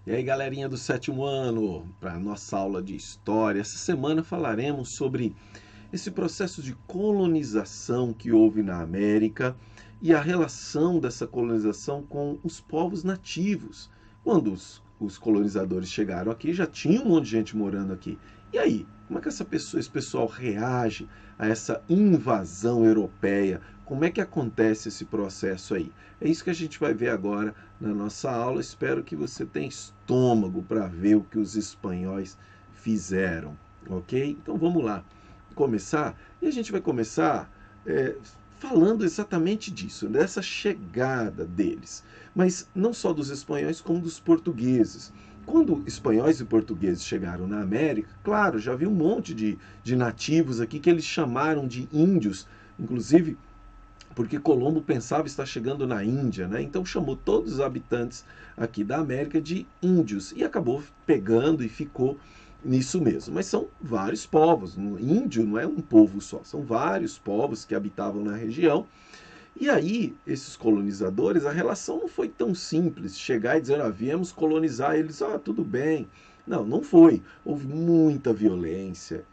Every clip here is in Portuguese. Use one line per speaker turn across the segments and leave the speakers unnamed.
E aí, galerinha do sétimo ano, para a nossa aula de história. Essa semana falaremos sobre esse processo de colonização que houve na América e a relação dessa colonização com os povos nativos. Quando os colonizadores chegaram aqui, já tinha um monte de gente morando aqui. E aí, como é que esse pessoal reage a essa invasão europeia? Como é que acontece esse processo aí? É isso que a gente vai ver agora na nossa aula. Espero que você tenha estômago para ver o que os espanhóis fizeram, ok? Então vamos lá começar. E a gente vai começar falando exatamente disso, dessa chegada deles. Mas não só dos espanhóis, como dos portugueses. Quando espanhóis e portugueses chegaram na América, claro, já havia um monte de nativos aqui que eles chamaram de índios, inclusive porque Colombo pensava estar chegando na Índia, né? Então chamou todos os habitantes aqui da América de índios e acabou pegando e ficou nisso mesmo. Mas são vários povos. Índio não é um povo só, são vários povos que habitavam na região. E aí, esses colonizadores, a relação não foi tão simples. Chegar e dizer, viemos colonizar eles, tudo bem. Não, não foi. Houve muita violência,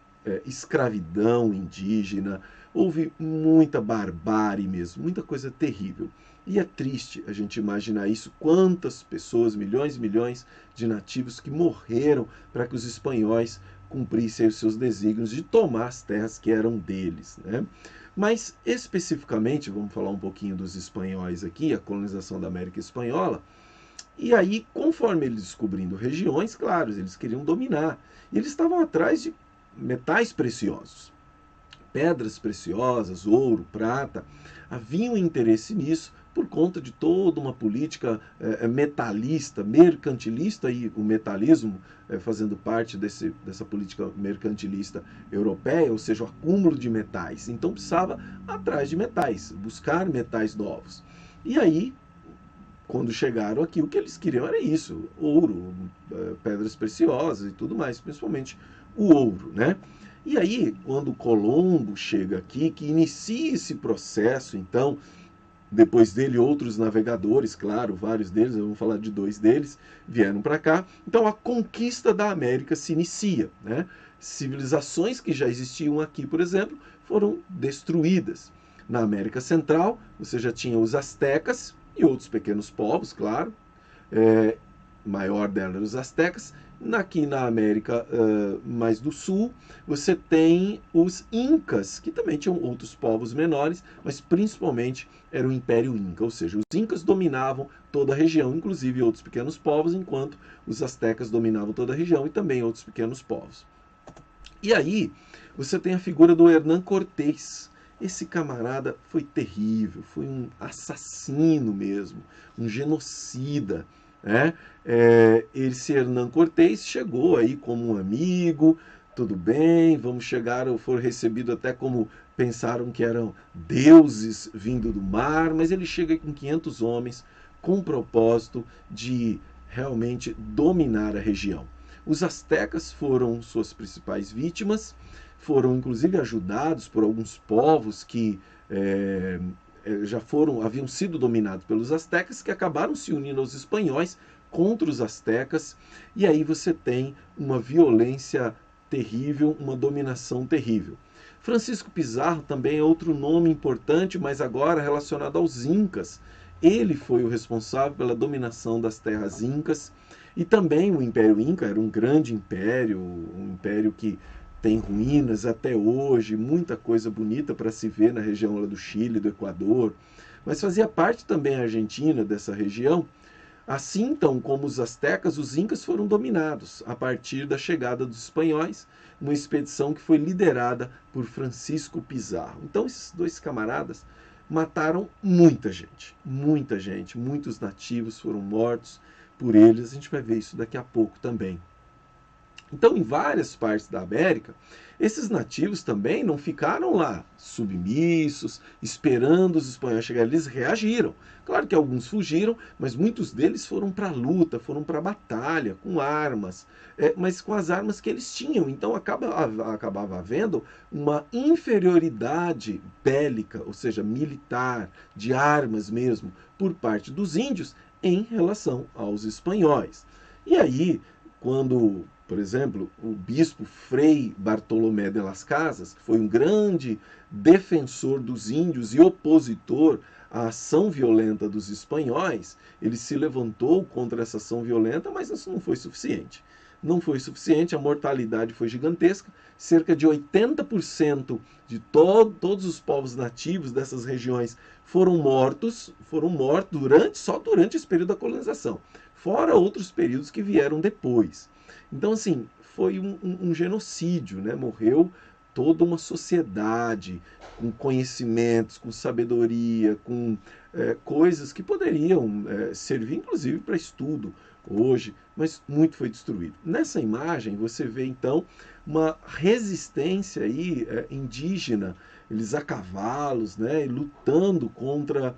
escravidão indígena, houve muita barbárie mesmo, muita coisa terrível. E é triste a gente imaginar isso, quantas pessoas, milhões e milhões de nativos que morreram para que os espanhóis cumprissem os seus desígnios de tomar as terras que eram deles, né? Mas especificamente, vamos falar um pouquinho dos espanhóis aqui, a colonização da América Espanhola. E aí, conforme eles descobrindo regiões, claro, eles queriam dominar. E eles estavam atrás de metais preciosos, pedras preciosas, ouro, prata. Havia um interesse nisso por conta de toda uma política metalista, mercantilista, e o metalismo fazendo parte dessa política mercantilista europeia, ou seja, o acúmulo de metais. Então precisava atrás de metais, buscar metais novos. E aí, quando chegaram aqui, o que eles queriam era isso: ouro, pedras preciosas e tudo mais, principalmente o ouro, né? E aí, quando Colombo chega aqui, que inicia esse processo, então, depois dele outros navegadores, claro, vários deles, vamos falar de dois deles, vieram para cá. Então a conquista da América se inicia, né? Civilizações que já existiam aqui, por exemplo, foram destruídas. Na América Central, você já tinha os astecas e outros pequenos povos, claro, é, maior delas os astecas. Aqui na América mais do Sul, você tem os Incas, que também tinham outros povos menores, mas principalmente era o Império Inca, ou seja, os Incas dominavam toda a região, inclusive outros pequenos povos, enquanto os astecas dominavam toda a região e também outros pequenos povos. E aí você tem a figura do Hernán Cortés. Esse camarada foi terrível, foi um assassino mesmo, um genocida, né? Esse Hernán Cortés chegou aí como um amigo, tudo bem, vamos chegar, foram recebidos até como pensaram que eram deuses vindo do mar, mas ele chega com 500 homens com o propósito de realmente dominar a região. Os astecas foram suas principais vítimas, foram inclusive ajudados por alguns povos que haviam sido dominados pelos astecas, que acabaram se unindo aos espanhóis contra os astecas, e aí você tem uma violência terrível, uma dominação terrível. Francisco Pizarro também é outro nome importante, mas agora relacionado aos incas. Ele foi o responsável pela dominação das terras incas, e também o Império Inca era um grande império, um império que tem ruínas até hoje, muita coisa bonita para se ver na região lá do Chile, do Equador, mas fazia parte também a Argentina dessa região. Assim, então, como os astecas, os incas foram dominados a partir da chegada dos espanhóis, uma expedição que foi liderada por Francisco Pizarro. Então, esses dois camaradas mataram muita gente, muitos nativos foram mortos por eles. A gente vai ver isso daqui a pouco também. Então, em várias partes da América, esses nativos também não ficaram lá submissos, esperando os espanhóis chegarem. Eles reagiram. Claro que alguns fugiram, mas muitos deles foram para a luta, foram para a batalha, com armas, mas com as armas que eles tinham. Então, acabava havendo uma inferioridade bélica, ou seja, militar, de armas mesmo, por parte dos índios em relação aos espanhóis. E aí, quando, por exemplo, o bispo Frei Bartolomé de las Casas, que foi um grande defensor dos índios e opositor à ação violenta dos espanhóis, ele se levantou contra essa ação violenta, mas isso não foi suficiente. Não foi suficiente, a mortalidade foi gigantesca, cerca de 80% de todos os povos nativos dessas regiões foram mortos só durante esse período da colonização, fora outros períodos que vieram depois. Então, assim, foi um genocídio, né? Morreu toda uma sociedade com conhecimentos, com sabedoria, com coisas que poderiam servir, inclusive, para estudo hoje, mas muito foi destruído. Nessa imagem você vê então uma resistência aí indígena, eles a cavalos, né, lutando contra,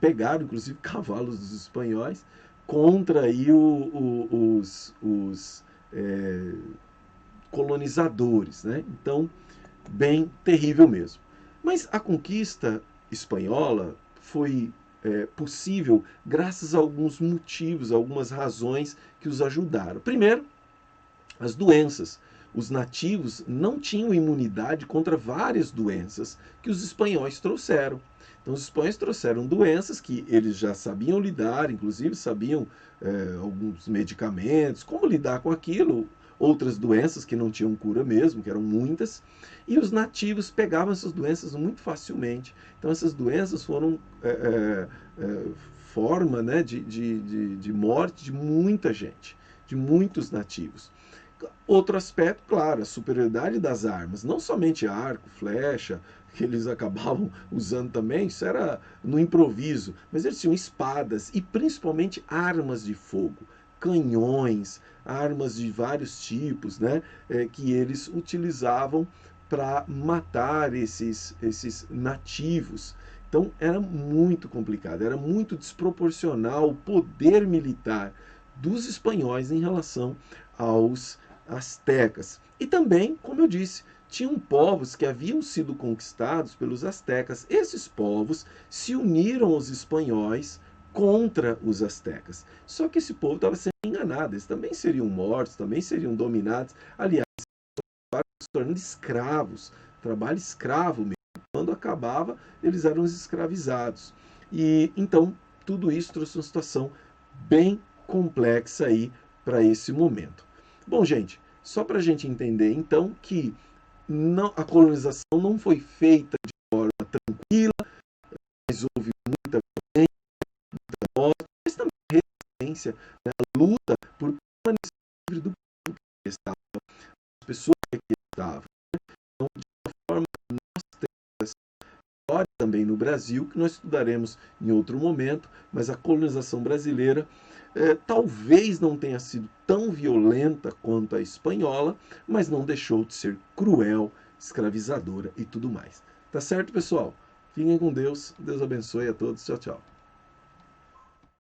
pegaram inclusive cavalos dos espanhóis contra aí os colonizadores, né? Então, bem terrível mesmo. Mas a conquista espanhola foi possível graças a alguns motivos, algumas razões que os ajudaram. Primeiro, as doenças. Os nativos não tinham imunidade contra várias doenças que os espanhóis trouxeram. Então, os espanhóis trouxeram doenças que eles já sabiam lidar, inclusive sabiam alguns medicamentos, como lidar com aquilo, outras doenças que não tinham cura mesmo, que eram muitas, e os nativos pegavam essas doenças muito facilmente. Então, essas doenças foram forma, né, de morte de muita gente, de muitos nativos. Outro aspecto, claro, a superioridade das armas, não somente arco, flecha, que eles acabavam usando também, isso era no improviso, mas eles tinham espadas e principalmente armas de fogo, canhões, armas de vários tipos, né, que eles utilizavam para matar esses nativos. Então era muito complicado, era muito desproporcional o poder militar dos espanhóis em relação aos astecas. E também, como eu disse, tinham povos que haviam sido conquistados pelos astecas. Esses povos se uniram aos espanhóis contra os astecas. Só que esse povo estava sendo enganado, eles também seriam mortos, também seriam dominados. Aliás, se tornando escravos, trabalho escravo mesmo. Quando acabava, eles eram escravizados. E então, tudo isso trouxe uma situação bem complexa aí para esse momento. Bom, gente, só para a gente entender então que a colonização não foi feita de forma tranquila, mas houve muita violência, muita morte, mas também resistência, né, a luta por permanecer livre do povo que estava, as pessoas que aqui estavam. Então, de uma forma, nós temos essa história também no Brasil, que nós estudaremos em outro momento, mas a colonização brasileira talvez não tenha sido tão violenta quanto a espanhola, mas não deixou de ser cruel, escravizadora e tudo mais. Tá certo, pessoal? Fiquem com Deus. Deus abençoe a todos. Tchau, tchau.